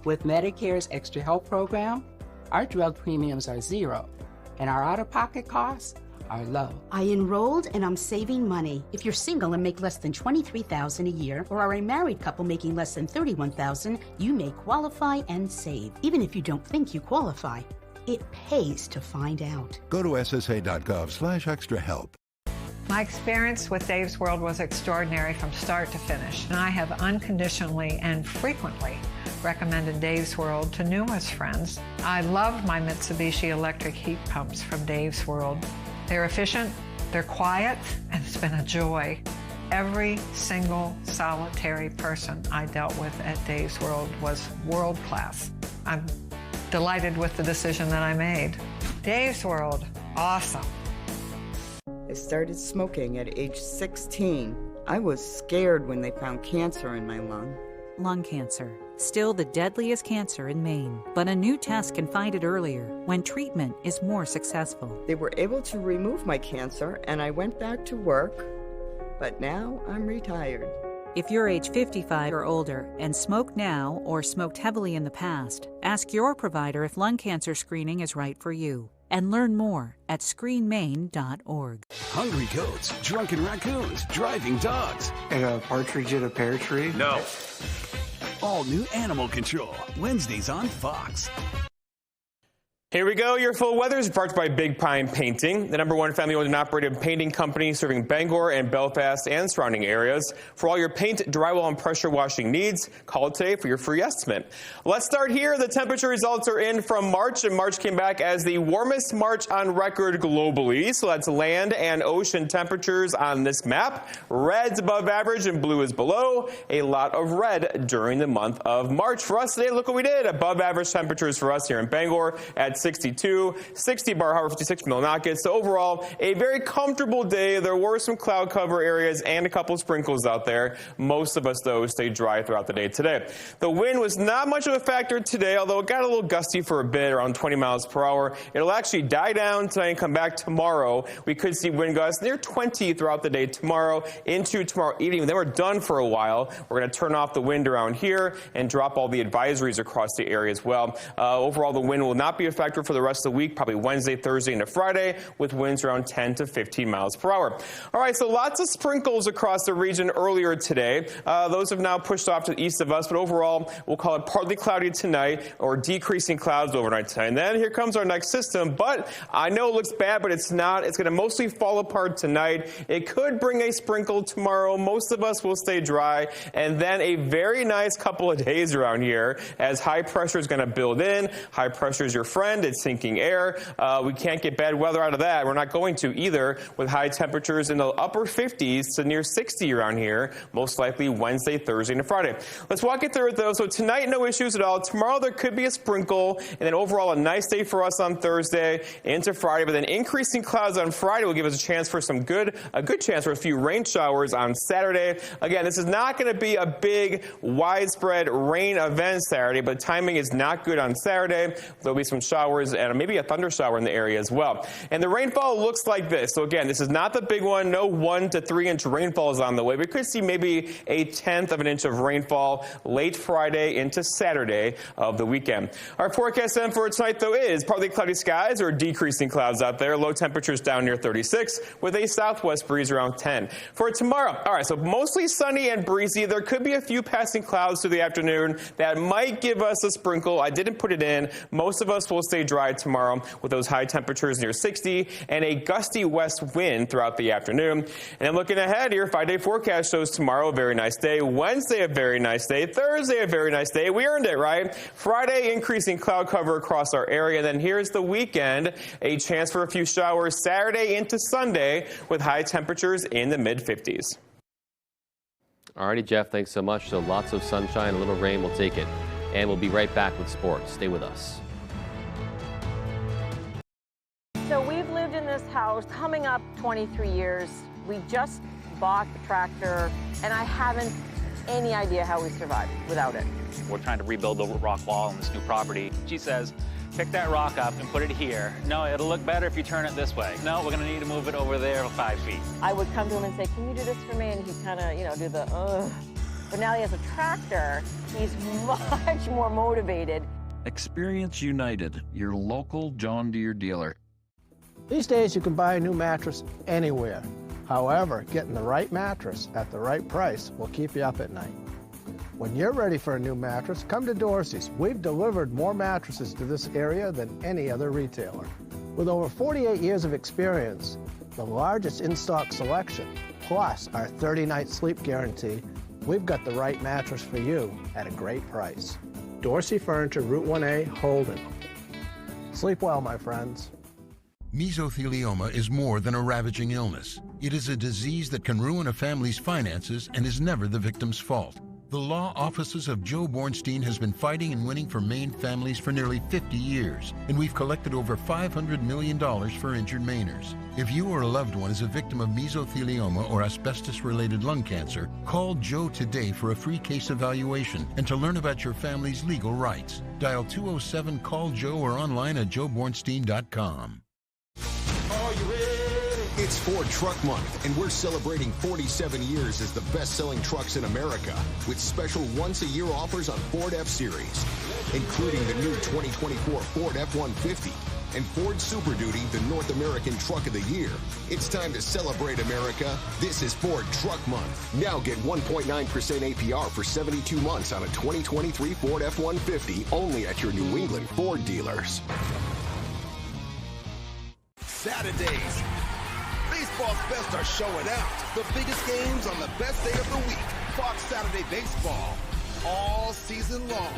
With Medicare's Extra Help program, our drug premiums are zero and our out-of-pocket costs are low. I enrolled and I'm saving money. If you're single and make less than $23,000 a year, or are a married couple making less than $31,000, you may qualify and save. Even if you don't think you qualify, it pays to find out. Go to ssa.gov/extrahelp. My experience with Dave's World was extraordinary from start to finish, and I have unconditionally and frequently recommended Dave's World to numerous friends. I love my Mitsubishi electric heat pumps from Dave's World. They're efficient, they're quiet, and it's been a joy. Every single solitary person I dealt with at Dave's World was world class. I'm delighted with the decision that I made. Dave's World, awesome. I started smoking at age 16. I was scared when they found cancer in my lung. Lung cancer, still the deadliest cancer in Maine, but a new test can find it earlier when treatment is more successful. They were able to remove my cancer and I went back to work, but now I'm retired. If you're age 55 or older and smoke now or smoked heavily in the past, ask your provider if lung cancer screening is right for you and learn more at screenmaine.org. hungry goats, drunken raccoons, driving dogs. And a partridge in a pear tree? No. All new Animal Control, Wednesdays on Fox. Here we go. Your full weather is brought to you by Big Pine Painting, the #1 family-owned and operated painting company serving Bangor and Belfast and surrounding areas. For all your paint, drywall, and pressure washing needs, call today for your free estimate. Let's start here. The temperature results are in from March, and March came back as the warmest March on record globally. So that's land and ocean temperatures on this map. Red's above average and blue is below. A lot of red during the month of March. For us today, look what we did. Above average temperatures for us here in Bangor at 62, 60 Bar Harbor, 56 Millinocket. So overall, a very comfortable day. There were some cloud cover areas and a couple sprinkles out there. Most of us, though, stayed dry throughout the day today. The wind was not much of a factor today, although it got a little gusty for a bit, around 20 miles per hour. It'll actually die down tonight and come back tomorrow. We could see wind gusts near 20 throughout the day tomorrow into tomorrow evening. Then we're done for a while. We're going to turn off the wind around here and drop all the advisories across the area as well. Overall, the wind will not be a factor for the rest of the week, probably Wednesday, Thursday, into Friday, with winds around 10 to 15 miles per hour. All right, so lots of sprinkles across the region earlier today. Those have now pushed off to the east of us, but overall, we'll call it partly cloudy tonight or decreasing clouds overnight tonight. And then here comes our next system, but I know it looks bad, but it's not. It's going to mostly fall apart tonight. It could bring a sprinkle tomorrow. Most of us will stay dry, and then a very nice couple of days around here as high pressure is going to build in. High pressure is your friend. It's sinking air. We can't get bad weather out of that. We're not going to either, with high temperatures in the upper 50s to near 60 around here, most likely Wednesday, Thursday, and Friday. Let's walk it through it, though. So tonight, no issues at all. Tomorrow, there could be a sprinkle, and then overall, a nice day for us on Thursday into Friday, but then increasing clouds on Friday will give us a chance for a good chance for a few rain showers on Saturday. Again, this is not going to be a big, widespread rain event Saturday, but timing is not good on Saturday. There'll be some showers and maybe a thunder shower in the area as well. And the rainfall looks like this. So again, this is not the big one. No 1 to 3 inch rainfall is on the way. We could see maybe a 1/10 of an inch of rainfall late Friday into Saturday of the weekend. Our forecast then for tonight, though, is partly cloudy skies or decreasing clouds out there. Low temperatures down near 36 with a southwest breeze around 10. For tomorrow, all right, so mostly sunny and breezy. There could be a few passing clouds through the afternoon that might give us a sprinkle. I didn't put it in. Most of us will stay dry tomorrow with those high temperatures near 60 and a gusty west wind throughout the afternoon. And then looking ahead here, 5-day forecast shows tomorrow a very nice day, Wednesday a very nice day, Thursday a very nice day. We earned it, right? Friday, increasing cloud cover across our area. Then here's the weekend, a chance for a few showers Saturday into Sunday with high temperatures in the mid-50s. All righty, Jeff, thanks so much. So lots of sunshine, a little rain, we'll take it. And we'll be right back with sports. Stay with us. So we've lived in this house coming up 23 years. We just bought the tractor, and I haven't any idea how we survived without it. We're trying to rebuild the rock wall on this new property. She says, pick that rock up and put it here. No, it'll look better if you turn it this way. No, we're gonna need to move it over there 5 feet. I would come to him and say, can you do this for me? And he'd kind of, do the, ugh. But now he has a tractor, he's much more motivated. Experience United, your local John Deere dealer. These days you can buy a new mattress anywhere. However, getting the right mattress at the right price will keep you up at night. When you're ready for a new mattress, come to Dorsey's. We've delivered more mattresses to this area than any other retailer. With over 48 years of experience, the largest in-stock selection, plus our 30-night sleep guarantee, we've got the right mattress for you at a great price. Dorsey Furniture, Route 1A, Holden. Sleep well, my friends. Mesothelioma is more than a ravaging illness. It is a disease that can ruin a family's finances and is never the victim's fault. The law offices of Joe Bornstein has been fighting and winning for Maine families for nearly 50 years, and we've collected over $500 million for injured Mainers. If you or a loved one is a victim of mesothelioma or asbestos-related lung cancer, call Joe today for a free case evaluation and to learn about your family's legal rights. Dial 207-CALL-JOE or online at joebornstein.com. Are you ready? It's Ford Truck Month, and we're celebrating 47 years as the best-selling trucks in America with special once-a-year offers on Ford F-Series, including the new 2024 Ford F-150, and Ford Super Duty the North American Truck of the Year. It's time to celebrate America. This is Ford Truck Month. Now get 1.9% APR for 72 months on a 2023 Ford F-150 only at your New England Ford dealers. Saturdays. Baseball's best are showing out. The biggest games on the best day of the week. Fox Saturday Baseball. All season long.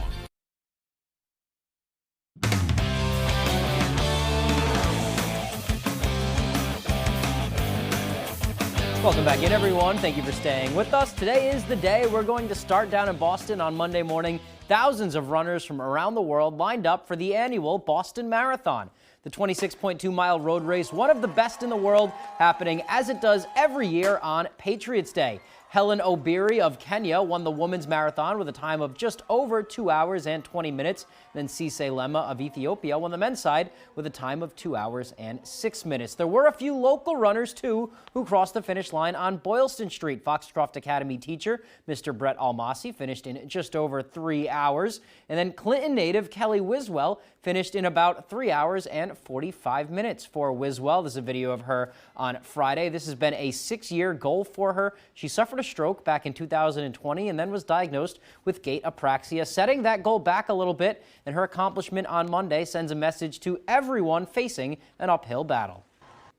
Welcome back in, everyone. Thank you for staying with us. Today is the day we're going to start down in Boston on Monday morning. Thousands of runners from around the world lined up for the annual Boston Marathon. The 26.2-mile road race, one of the best in the world, happening as it does every year on Patriots Day. Helen Obiri of Kenya won the women's marathon with a time of just over 2 hours and 20 minutes. Then Cisse Lema of Ethiopia won the men's side with a time of 2 hours and 6 minutes. There were a few local runners, too, who crossed the finish line on Boylston Street. Foxcroft Academy teacher Mr. Brett Almasi finished in just over 3 hours. And then Clinton native Kelly Wiswell finished in about 3 hours and 45 minutes for Wiswell. This is a video of her on Friday. This has been a 6-year goal for her. She suffered a stroke back in 2020 and then was diagnosed with gait apraxia, setting that goal back a little bit, and her accomplishment on Monday sends a message to everyone facing an uphill battle.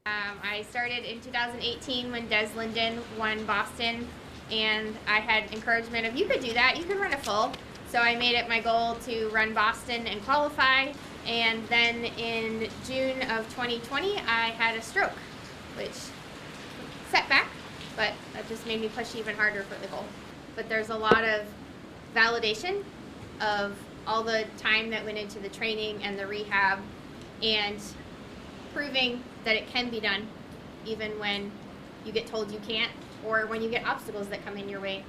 I started in 2018 when Des Linden won Boston, and I had encouragement of, you could do that, you could run a full. So I made it my goal to run Boston and qualify, and then in June of 2020 I had a stroke, which setback, but that just made me push even harder for the goal. But there's a lot of validation of all the time that went into the training and the rehab, and proving that it can be done even when you get told you can't, or when you get obstacles that come in your way.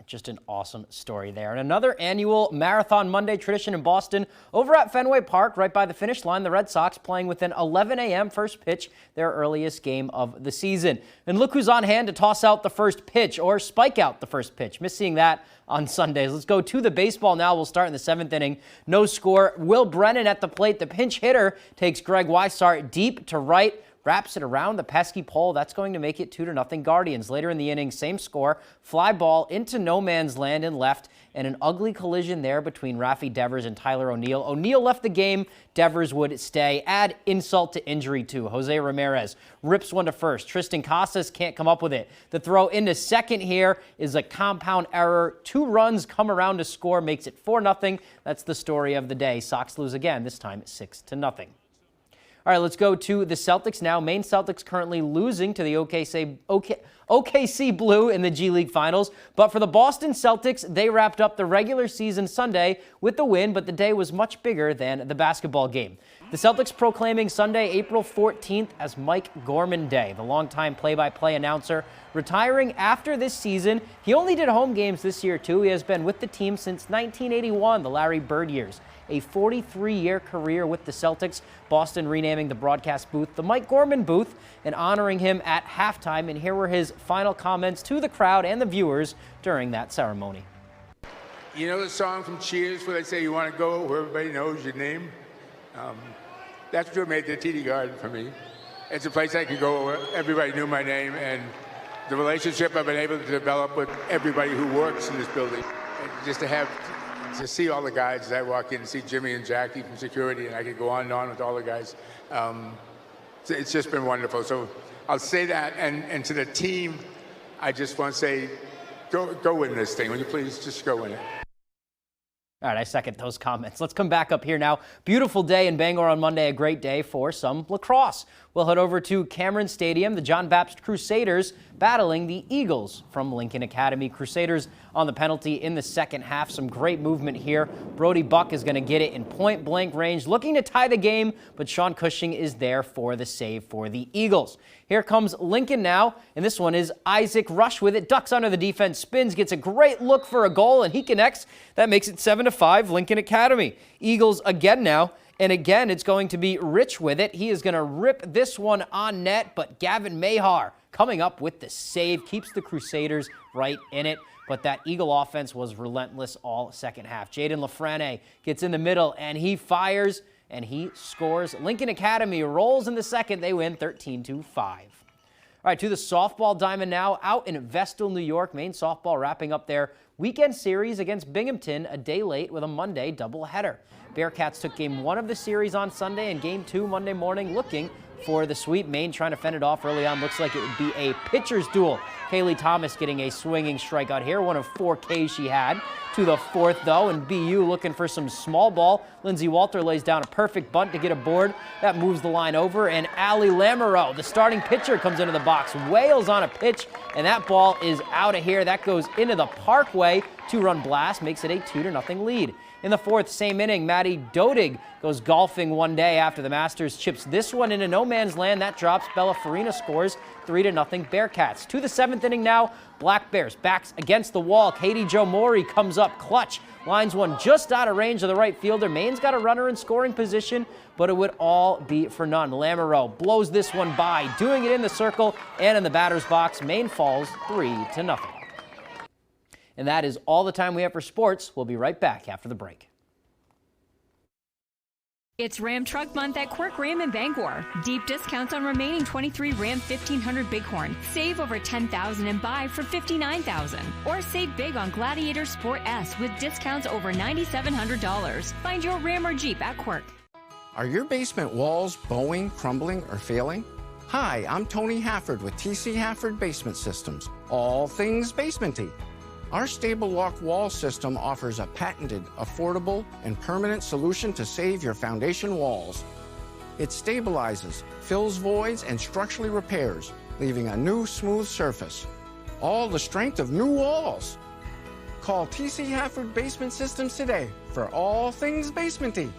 Just an awesome story there. And another annual Marathon Monday tradition in Boston. Over at Fenway Park, right by the finish line, the Red Sox playing with an 11 a.m. first pitch, their earliest game of the season. And look who's on hand to toss out the first pitch, or spike out the first pitch. Miss seeing that on Sundays. Let's go to the baseball now. We'll start in the 7th inning. No score. Will Brennan at the plate. The pinch hitter takes Greg Weissart deep to right, wraps it around the pesky pole. That's going to make it 2-0 Guardians. Later in the inning, same score. Fly ball into no man's land and left, and an ugly collision there between Rafi Devers and Tyler O'Neill. O'Neill left the game. Devers would stay. Add insult to injury, too. Jose Ramirez rips one to first. Tristan Casas can't come up with it. The throw into second here is a compound error. 2 runs come around to score, makes it 4-0. That's the story of the day. Sox lose again, this time 6-0. All right, let's go to the Celtics now. Maine Celtics currently losing to the OKC Blue in the G League Finals. But for the Boston Celtics, they wrapped up the regular season Sunday with the win, but the day was much bigger than the basketball game. The Celtics proclaiming Sunday, April 14th as Mike Gorman Day, the longtime play-by-play announcer, retiring after this season. He only did home games this year, too. He has been with the team since 1981, the Larry Bird years. A 43-year career with the Celtics. Boston renaming the broadcast booth the Mike Gorman booth and honoring him at halftime. And here were his final comments to the crowd and the viewers during that ceremony. You know the song from Cheers where they say you want to go where everybody knows your name? That's what made the TD Garden for me. It's a place I could go where everybody knew my name, and the relationship I've been able to develop with everybody who works in this building. And just to see all the guys as I walk in and see Jimmy and Jackie from security, and I could go on and on with all the guys. It's just been wonderful. So I'll say that, and to the team, I just want to say, go win this thing. Will you please just go win it? All right, I second those comments. Let's come back up here now. Beautiful day in Bangor on Monday, a great day for some lacrosse. We'll head over to Cameron Stadium. The John Baptist Crusaders battling the Eagles from Lincoln Academy. Crusaders on the penalty in the second half. Some great movement here. Brody Buck is going to get it in point-blank range, looking to tie the game, but Sean Cushing is there for the save for the Eagles. Here comes Lincoln now, and this one is Isaac Rush with it. Ducks under the defense, spins, gets a great look for a goal, and he connects. That makes it 7-5 Lincoln Academy. Eagles again now. And again, it's going to be Rich with it. He is going to rip this one on net, but Gavin Mahar coming up with the save, keeps the Crusaders right in it. But that Eagle offense was relentless all second half. Jaden Lafrane gets in the middle, and he fires, and he scores. Lincoln Academy rolls in the second. They win 13-5. All right, to the softball diamond now, out in Vestal, New York. Maine softball wrapping up their weekend series against Binghamton a day late with a Monday doubleheader. Bearcats took game 1 of the series on Sunday and game 2 Monday morning, looking for the sweep. Maine trying to fend it off early on. Looks like it would be a pitcher's duel. Kaylee Thomas getting a swinging strikeout here, one of 4 Ks she had. To the 4th, though, and BU looking for some small ball. Lindsey Walter lays down a perfect bunt to get a board. That moves the line over, and Allie Lamoureux, the starting pitcher, comes into the box, wails on a pitch, and that ball is out of here. That goes into the Parkway. 2-run blast makes it a 2-0 lead. In the 4th, same inning, Maddie Dodig goes golfing one day after the Masters, chips this one into no man's land. That drops. Bella Farina scores 3-0 Bearcats. To the 7th inning now, Black Bears backs against the wall. Katie Jo Mori comes up clutch, lines one just out of range of the right fielder. Maine's got a runner in scoring position, but it would all be for none. Lamoureux blows this one by, doing it in the circle and in the batter's box. Maine falls 3-0. And that is all the time we have for sports. We'll be right back after the break. It's Ram Truck Month at Quirk Ram in Bangor. Deep discounts on remaining 23 Ram 1500 Bighorn. Save over $10,000 and buy for $59,000. Or save big on Gladiator Sport S with discounts over $9,700. Find your Ram or Jeep at Quirk. Are your basement walls bowing, crumbling, or failing? Hi, I'm Tony Hafford with TC Hafford Basement Systems. All things basementy. Our Stable Lock Wall System offers a patented, affordable, and permanent solution to save your foundation walls. It stabilizes, fills voids, and structurally repairs, leaving a new smooth surface. All the strength of new walls. Call TC Hafford Basement Systems today for all things basementy.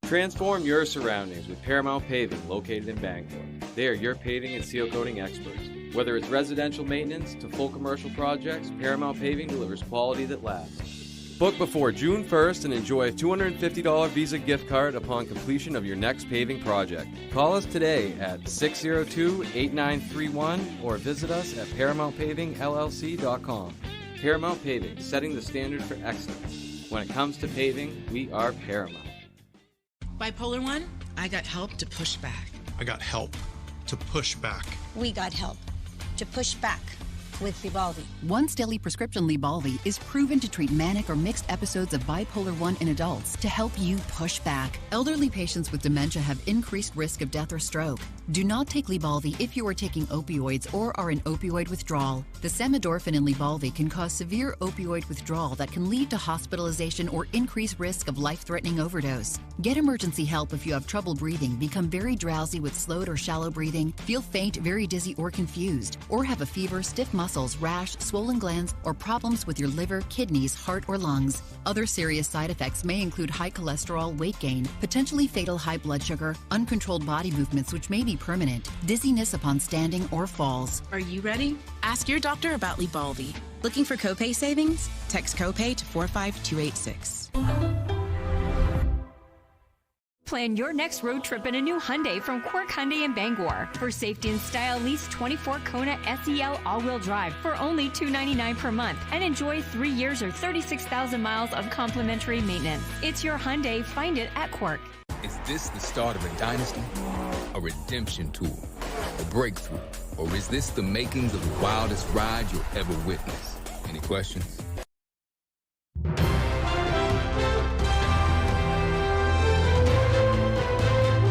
Transform your surroundings with Paramount Paving, located in Bangor. They are your paving and seal coating experts. Whether it's residential maintenance to full commercial projects, Paramount Paving delivers quality that lasts. Book before June 1st and enjoy a $250 Visa gift card upon completion of your next paving project. Call us today at 602-8931 or visit us at ParamountPavingLLC.com. Paramount Paving, setting the standard for excellence. When it comes to paving, we are Paramount. Bipolar 1, I got help to push back. I got help to push back. We got help to push back with Lybalvi. Once daily prescription Lybalvi is proven to treat manic or mixed episodes of bipolar 1 in adults to help you push back. Elderly patients with dementia have increased risk of death or stroke. Do not take Lybalvi if you are taking opioids or are in opioid withdrawal. The samidorphan in Lybalvi can cause severe opioid withdrawal that can lead to hospitalization or increased risk of life-threatening overdose. Get emergency help if you have trouble breathing, become very drowsy with slowed or shallow breathing, feel faint, very dizzy or confused, or have a fever, stiff muscles, rash, swollen glands, or problems with your liver, kidneys, heart, or lungs. Other serious side effects may include high cholesterol, weight gain, potentially fatal high blood sugar, uncontrolled body movements which may be permanent, dizziness upon standing or falls. Are you ready? Ask your doctor about Lybalvi. Looking for copay savings? Text copay to 45286. Plan your next road trip in a new Hyundai from Quirk Hyundai in Bangor. For safety and style, lease 24 Kona SEL all-wheel drive for only $299 per month and enjoy 3 years or 36,000 miles of complimentary maintenance. It's your Hyundai. Find it at Quirk. Is this the start of a dynasty? A redemption tour? A breakthrough? Or is this the makings of the wildest ride you'll ever witness? Any questions?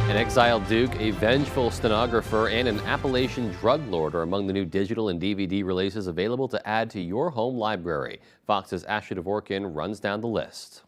An exiled Duke, a vengeful stenographer, and an Appalachian drug lord are among the new digital and DVD releases available to add to your home library. Fox's Ashley Dvorkin runs down the list.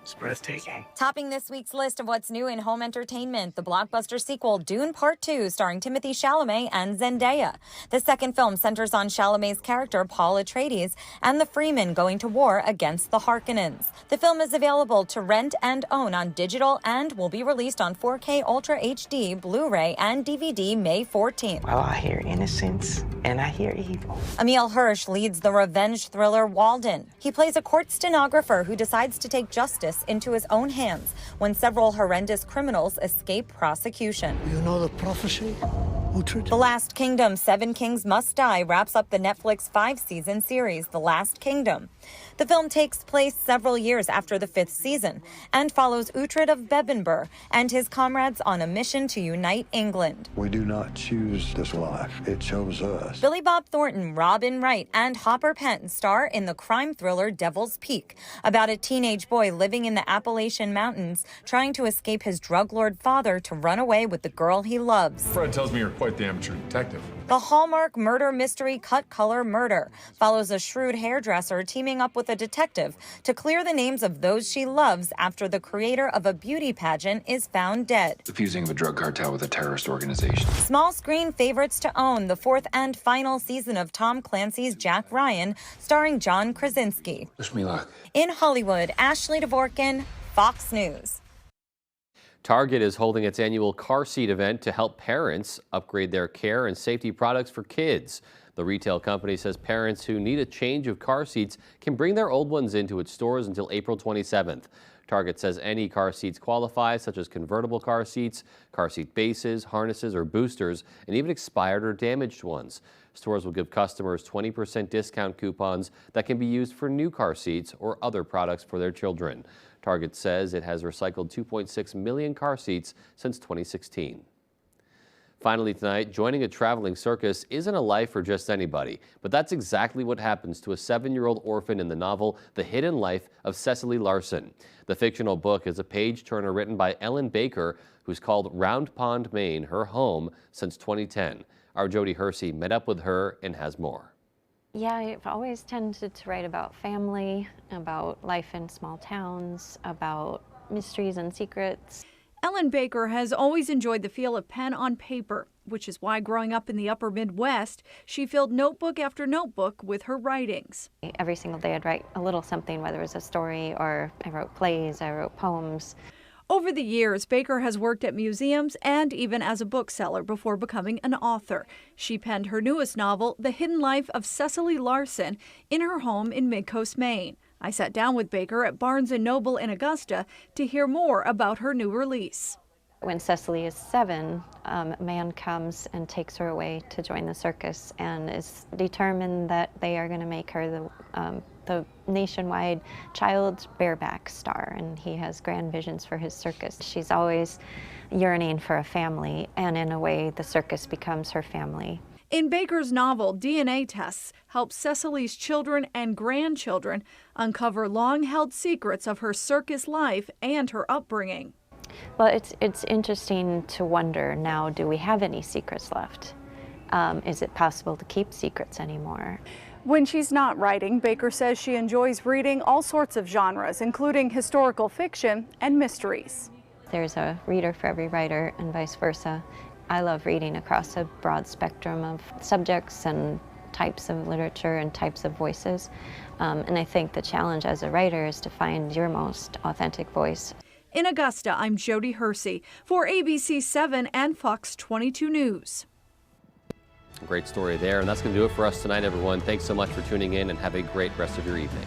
It's breathtaking. Topping this week's list of what's new in home entertainment, the blockbuster sequel Dune Part 2 starring Timothée Chalamet and Zendaya. The second film centers on Chalamet's character Paul Atreides and the Freemen going to war against the Harkonnens. The film is available to rent and own on digital and will be released on 4K Ultra HD, Blu-ray, and DVD May 14th. Well, I hear innocence and I hear evil. Emil Hirsch leads the revenge thriller Walden. He plays a court stenographer who decides to take justice into his own hands when several horrendous criminals escape prosecution. You know the prophecy Uhtred. The Last Kingdom, Seven Kings Must Die wraps up the Netflix 5-season series, The Last Kingdom. The film takes place several years after the 5th season and follows Uhtred of Bebbanburg and his comrades on a mission to unite England. We do not choose this life. It chose us. Billy Bob Thornton, Robin Wright, and Hopper Penn star in the crime thriller Devil's Peak, about a teenage boy living in the Appalachian Mountains trying to escape his drug lord father to run away with the girl he loves. Fred tells me you're quite the amateur detective. The Hallmark murder mystery Cut Color Murder follows a shrewd hairdresser teaming up with a detective to clear the names of those she loves after the creator of a beauty pageant is found dead. The fusing of a drug cartel with a terrorist organization. Small screen favorites to own, the 4th and final season of Tom Clancy's Jack Ryan, starring John Krasinski. Wish me luck. In Hollywood, Ashley Dvorkin, Fox News. Target is holding its annual car seat event to help parents upgrade their care and safety products for kids. The retail company says parents who need a change of car seats can bring their old ones into its stores until April 27th. Target says any car seats qualify, such as convertible car seats, car seat bases, harnesses, or boosters, and even expired or damaged ones. Stores will give customers 20% discount coupons that can be used for new car seats or other products for their children. Target says it has recycled 2.6 million car seats since 2016. Finally tonight, joining a traveling circus isn't a life for just anybody, but that's exactly what happens to a 7-year-old orphan in the novel The Hidden Life of Cecily Larson. The fictional book is a page-turner written by Ellen Baker, who's called Round Pond, Maine, her home since 2010. Our Jody Hersey met up with her and has more. Yeah, I've always tended to write about family, about life in small towns, about mysteries and secrets. Ellen Baker has always enjoyed the feel of pen on paper, which is why growing up in the upper Midwest, she filled notebook after notebook with her writings. Every single day I'd write a little something, whether it was a story or I wrote plays, I wrote poems. Over the years, Baker has worked at museums and even as a bookseller before becoming an author. She penned her newest novel, The Hidden Life of Cecily Larson, in her home in Midcoast, Maine. I sat down with Baker at Barnes & Noble in Augusta to hear more about her new release. When Cecily is 7, a man comes and takes her away to join the circus and is determined that they are going to make her the nationwide child bareback star, and he has grand visions for his circus. She's always yearning for a family, and in a way, the circus becomes her family. In Baker's novel, DNA tests help Cecily's children and grandchildren uncover long-held secrets of her circus life and her upbringing. Well, it's interesting to wonder now, do we have any secrets left? Is it possible to keep secrets anymore? When she's not writing, Baker says she enjoys reading all sorts of genres, including historical fiction and mysteries. There's a reader for every writer and vice versa. I love reading across a broad spectrum of subjects and types of literature and types of voices. And I think the challenge as a writer is to find your most authentic voice. In Augusta, I'm Jody Hersey for ABC 7 and Fox 22 News. Great story there, and that's going to do it for us tonight, everyone. Thanks so much for tuning in, and have a great rest of your evening.